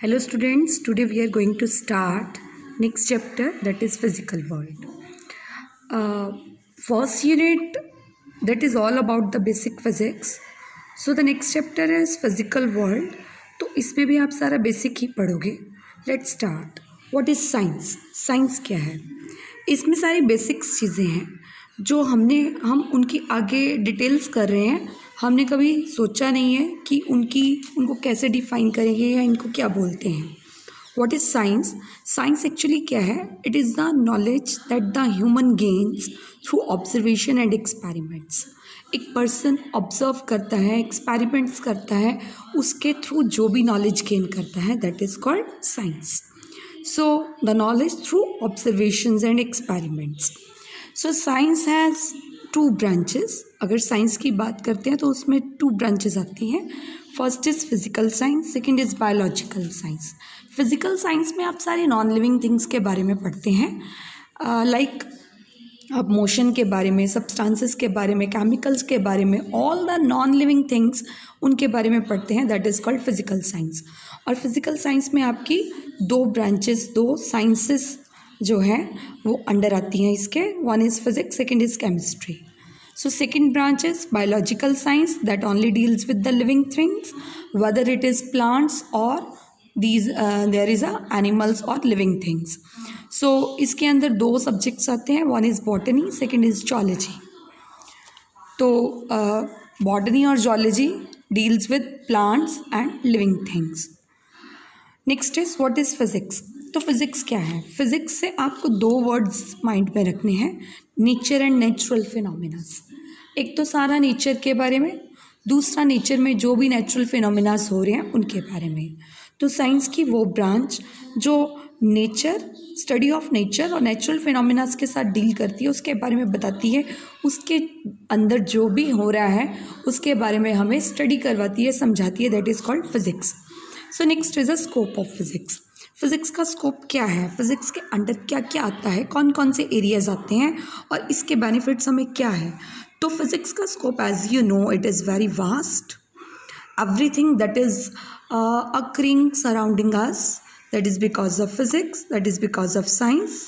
Hello students, today we are going to start next chapter, that is physical world. First unit, that is all about the basic physics. So the next chapter is physical world. तो इसमें भी आप सारा basic ही पढ़ोगे. Let's start. What is science? Science क्या है? इसमें सारी बेसिक्स चीज़ें हैं जो हम उनकी आगे डिटेल्स कर रहे हैं. हमने कभी सोचा नहीं है कि उनको कैसे डिफाइन करेंगे या इनको क्या बोलते हैं. What is science? Science actually क्या है? It is the knowledge that the human gains through observation and experiments. एक पर्सन ऑब्जर्व करता है, एक्सपेरिमेंट्स करता है, उसके थ्रू जो भी नॉलेज गेन करता है that is called science. So the knowledge through observations and experiments. So science has two branches. अगर साइंस की बात करते हैं तो उसमें टू ब्रांचेस आती हैं. First is physical science, second is biological science. Physical science में आप सारी नॉन लिविंग थिंग्स के बारे में पढ़ते हैं, लाइक आप मोशन के बारे में, सब्सटेंसेस के बारे में, केमिकल्स के बारे में, all the non living things उनके बारे में पढ़ते हैं. That is called physical science. और फिजिकल साइंस में आपकी दो ब्रांचेस, दो साइंसेस जो हैं वो अंडर आती हैं इसके. One is physics, second is chemistry. So second branch is biological science that only deals with the living things, whether it is plants or there is animals or living things. So इसके अंदर दो subjects आते हैं. One is botany, second is zoology. तो botany और zoology deals with plants and living things. Next is what is physics. तो physics क्या है? फिज़िक्स से आपको दो वर्ड्स माइंड में रखने हैं, नेचर एंड नेचुरल फिनोमिनास. एक तो सारा नेचर के बारे में, दूसरा नेचर में जो भी नेचुरल फिनोमिनास हो रहे हैं उनके बारे में. तो साइंस की वो ब्रांच जो नेचर, स्टडी ऑफ नेचर और नेचुरल फिनोमिनास के साथ डील करती है, उसके बारे में बताती है, उसके अंदर जो भी हो रहा है उसके बारे में हमें स्टडी करवाती है, समझाती है. That is called physics. So next is a scope of physics. Physics का स्कोप क्या है? फिज़िक्स के अंडर क्या क्या आता है, कौन कौन से एरियाज आते हैं और इसके बेनिफिट्स हमें क्या है? तो फिज़िक्स का scope, as you know, it is very vast. Everything that is occurring surrounding us, that is because of physics, that is because of science.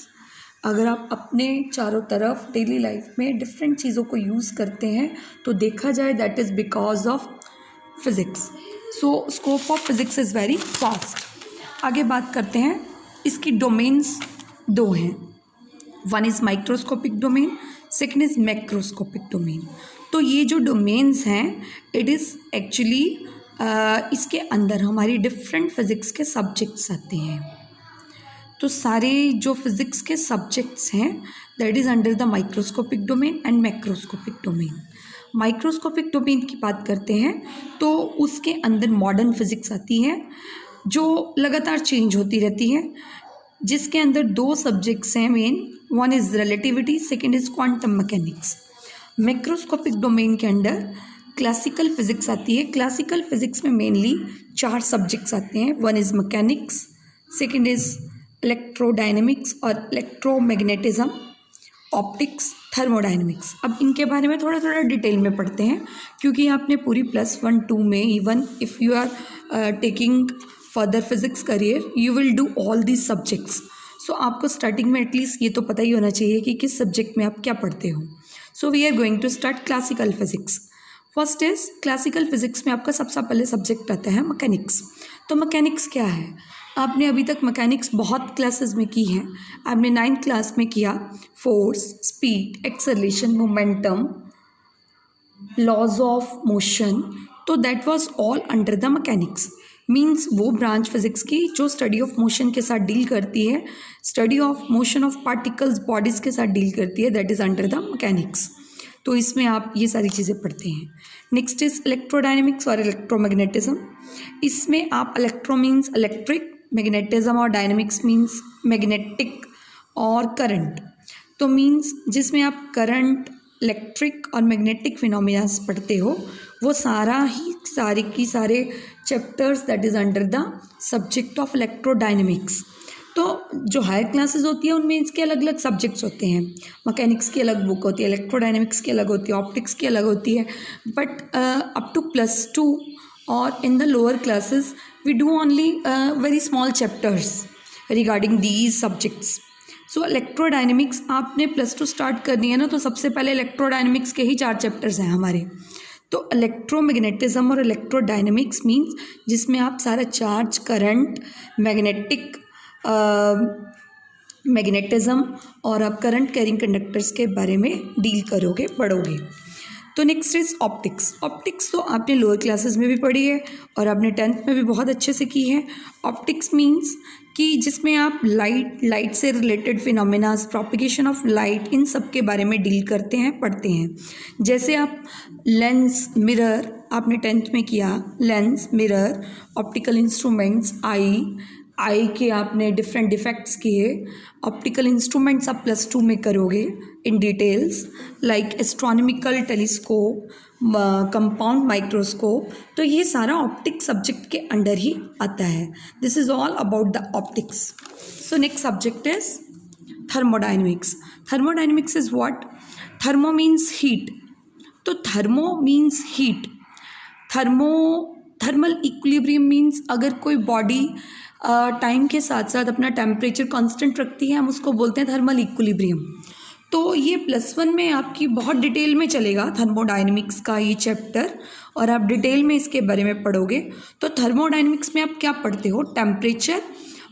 अगर आप अपने चारों तरफ डेली लाइफ में डिफरेंट चीज़ों को यूज़ करते हैं तो देखा जाए that is because of physics. So scope of physics is very vast. आगे बात करते हैं. इसकी डोमेन्स दो हैं. One is microscopic domain, second is macroscopic domain. तो ये जो डोमेन्स हैं इट इज़ एक्चुअली इसके अंदर हमारी डिफरेंट फिज़िक्स के सब्जेक्ट्स आते हैं. तो सारे जो फिज़िक्स के सब्जेक्ट्स हैं that is under the microscopic domain and macroscopic domain. Microscopic domain की बात करते हैं तो उसके अंदर मॉडर्न फिज़िक्स आती है जो लगातार चेंज होती रहती है, जिसके अंदर दो सब्जेक्ट्स हैं main. One is relativity, second is quantum mechanics. Macroscopic domain के अंडर क्लासिकल फिज़िक्स आती है. क्लासिकल फिज़िक्स में मेनली चार सब्जेक्ट्स आते हैं. One is mechanics, second is electrodynamics और इलेक्ट्रोमैग्नेटिज्म, ऑप्टिक्स, थर्मोडायनेमिक्स. अब इनके बारे में थोड़ा थोड़ा डिटेल में पढ़ते हैं क्योंकि आपने पूरी +1-2 में, even if you are taking further physics career, you will do all these subjects. So आपको स्टार्टिंग में एटलीस्ट ये तो पता ही होना चाहिए कि किस सब्जेक्ट में आप क्या पढ़ते हो. So we are going to start classical physics. First is classical physics में आपका सबसे पहले सब्जेक्ट आता है मैकेनिक्स. तो मैकेनिक्स क्या है? आपने अभी तक मैकेनिक्स बहुत क्लासेस में की है. आपने 9th क्लास में किया force, speed, acceleration, momentum, laws of motion. तो that was all under the mechanics. Means वो ब्रांच फिज़िक्स की जो स्टडी ऑफ मोशन के साथ डील करती है, study of motion of particles, bodies के साथ डील करती है, that is under the mechanics. तो इसमें आप ये सारी चीज़ें पढ़ते हैं. नेक्स्ट इज़ इलेक्ट्रोडायनेमिक्स और इलेक्ट्रोमैग्नेटिज्म. इसमें आप इलेक्ट्रो मीन्स इलेक्ट्रिक, मैग्नेटिज्म और डायनेमिक्स मीन्स मैग्नेटिक और करंट. तो मीन्स जिसमें आप करंट, इलेक्ट्रिक और मैग्नेटिक फिनोमिनास पढ़ते हो वो सारे की सारे chapters that is under the subject of electrodynamics. तो जो हायर क्लासेस होती है उनमें इसके अलग अलग सब्जेक्ट्स होते हैं. मैकेनिक्स की अलग बुक होती है, इलेक्ट्रोडायनेमिक्स की अलग होती है, ऑप्टिक्स की अलग होती है. बट अप टू +2 और in the lower classes we do only very small chapters regarding these subjects. So electrodynamics आपने +2 स्टार्ट करनी है ना, तो सबसे पहले इलेक्ट्रोडायनेमिक्स के ही 4 चैप्टर्स हैं हमारे. तो इलेक्ट्रोमैग्नेटिज्म और इलेक्ट्रोडायनेमिक्स मीन्स जिसमें आप सारा चार्ज, करंट, मैग्नेटिज्म और आप करंट कैरिंग कंडक्टर्स के बारे में डील करोगे, पढ़ोगे. तो नेक्स्ट इज ऑप्टिक्स. ऑप्टिक्स तो आपने लोअर क्लासेस में भी पढ़ी है और आपने 10th में भी बहुत अच्छे से की है. ऑप्टिक्स मीन्स कि जिसमें आप लाइट से रिलेटेड फिनोमेनास, प्रोपिगेशन ऑफ लाइट, इन सब के बारे में डील करते हैं, पढ़ते हैं. जैसे आप लेंस, मिरर आपने 10th में किया, lens, mirror, optical instruments, eye के आपने डिफरेंट डिफेक्ट्स किए. ऑप्टिकल इंस्ट्रूमेंट्स आप +2 में करोगे in details, like astronomical telescope, compound microscope. तो ये सारा ऑप्टिक सब्जेक्ट के अंडर ही आता है. This is all about the optics. So next subject is thermodynamics. Thermodynamics is what? Thermo means heat. तो thermo means heat. Thermal equilibrium means अगर कोई बॉडी टाइम के साथ साथ अपना टेम्परेचर कांस्टेंट रखती है, हम उसको बोलते हैं थर्मल इक्विलिब्रियम. तो ये +1 में आपकी बहुत डिटेल में चलेगा थर्मोडायनेमिक्स का ये चैप्टर, और आप डिटेल में इसके बारे में पढ़ोगे. तो थर्मोडायनेमिक्स में आप क्या पढ़ते हो? टेम्परेचर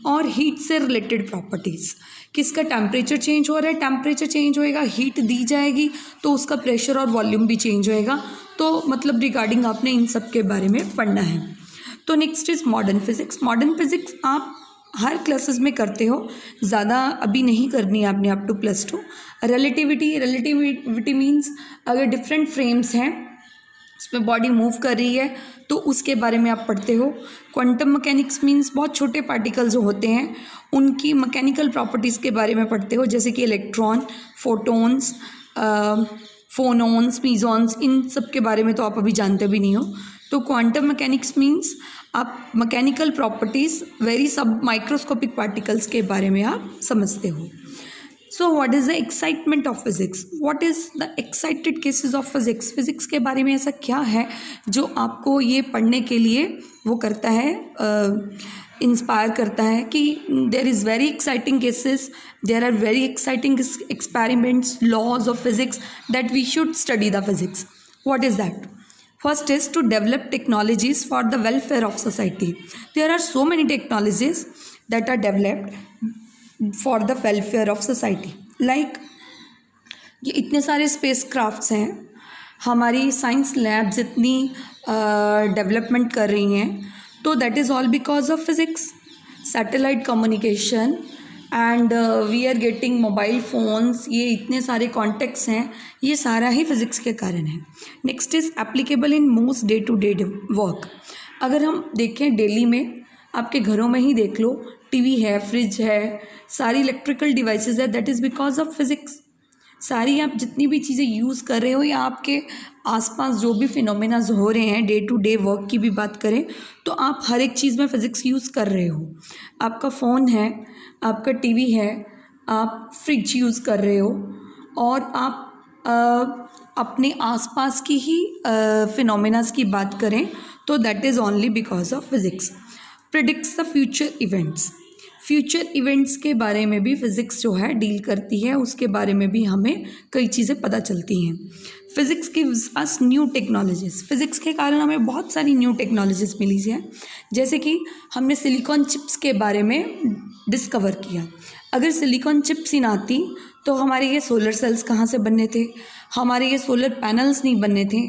और हीट से रिलेटेड प्रॉपर्टीज़. किसका टेम्परेचर चेंज हो रहा है, टेम्परेचर चेंज होएगा, हीट दी जाएगी तो उसका प्रेशर और वॉल्यूम भी चेंज होएगा. तो मतलब रिगार्डिंग आपने इन सब के बारे में पढ़ना है. तो next is modern physics. Modern physics आप हर क्लासेस में करते हो, ज़्यादा अभी नहीं करनी है आपने अप टू +2. रिलेटिविटी मीन्स अगर डिफरेंट फ्रेम्स हैं, उसमें बॉडी मूव कर रही है तो उसके बारे में आप पढ़ते हो. क्वांटम मैकेनिक्स मीन्स बहुत छोटे पार्टिकल जो होते हैं उनकी मैकेनिकल प्रॉपर्टीज़ के बारे में पढ़ते हो, जैसे कि इलेक्ट्रॉन, फोटोन्स, फोनॉन्स, मीजॉन्स, इन सब के बारे में तो आप अभी जानते भी नहीं हो. तो क्वांटम मैकेनिक्स मीन्स आप मैकेनिकल प्रॉपर्टीज़, वेरी सब माइक्रोस्कोपिक पार्टिकल्स के बारे में आप समझते हो. So what is the excitement of physics? What is the excited cases of physics? Physics के बारे में ऐसा क्या है जो आपको ये पढ़ने के लिए वो करता है, इंस्पायर करता है कि there is very exciting cases, there are very exciting experiments, laws of physics that we should study the physics. What is that? First is to develop technologies for the welfare of society. There are so many technologies that are developed for the welfare of society. Like ये इतने सारे space crafts हैं, हमारी science labs इतनी development कर रही हैं, तो that is all because of physics. Satellite communication and we are getting mobile phones, ये इतने सारे कॉन्टेक्ट्स हैं, ये सारा ही फिज़िक्स के कारण है. Next is applicable in most day to day work. अगर हम देखें डेली में, आपके घरों में ही देख लो, टीवी है, फ्रिज है, सारी इलेक्ट्रिकल डिवाइसेस है, that is because of physics. सारी आप जितनी भी चीज़ें यूज़ कर रहे हो या आपके आसपास जो भी फिनोमेनाज हो रहे हैं, डे टू डे वर्क की भी बात करें तो आप हर एक चीज़ में फ़िज़िक्स यूज़ कर रहे हो. आपका फ़ोन है, आपका टीवी है, आप फ्रिज यूज़ कर रहे हो, और आप अपने आसपास की ही फिनोमेनाज की बात करें तो that is only because of physics. Predicts the future events. Future events के बारे में भी फ़िज़िक्स जो है डील करती है, उसके बारे में भी हमें कई चीज़ें पता चलती हैं. Physics gives us new technologies. Physics के कारण हमें बहुत सारी न्यू टेक्नोलॉजीज़ मिली हैं, जैसे कि हमने सिलिकॉन चिप्स के बारे में डिस्कवर किया. अगर सिलिकॉन चिप्स ही ना आती तो हमारे ये सोलर सेल्स कहाँ से बनने थे, हमारे ये सोलर पैनल्स नहीं बनने थे.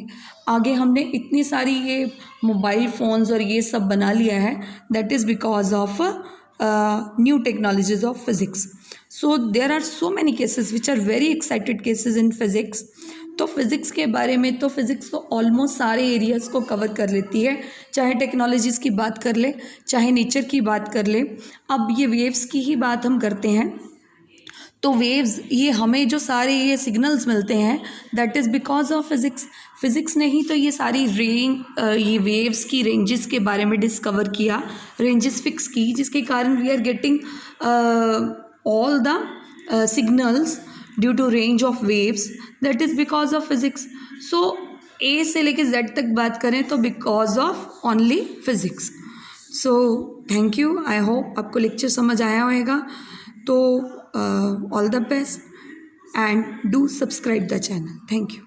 आगे हमने इतनी सारी ये मोबाइल फ़ोन्स और ये सब बना लिया है, that is because of new technologies of physics. So there are so many cases which are very excited cases in physics. तो फिज़िक्स के बारे में तो फिज़िक्स तो ऑलमोस्ट सारे एरियाज़ को कवर कर लेती है, चाहे टेक्नोलॉजीज़ की बात कर ले, चाहे नेचर की बात कर ले. अब ये वेव्स की ही बात हम करते हैं, तो वेव्स, ये हमें जो सारे ये सिग्नल्स मिलते हैं, that is because of physics. Physics ने ही तो ये सारी ये वेव्स की रेंजेस के बारे में डिस्कवर किया, रेंजेस फिक्स की, जिसके कारण we are getting all the signals due to range of waves, that is because of physics. So A से लेके जेड तक बात करें तो because of only physics. So thank you, I hope आपको लेक्चर समझ आया होगा. तो all the best and do subscribe the channel. Thank you.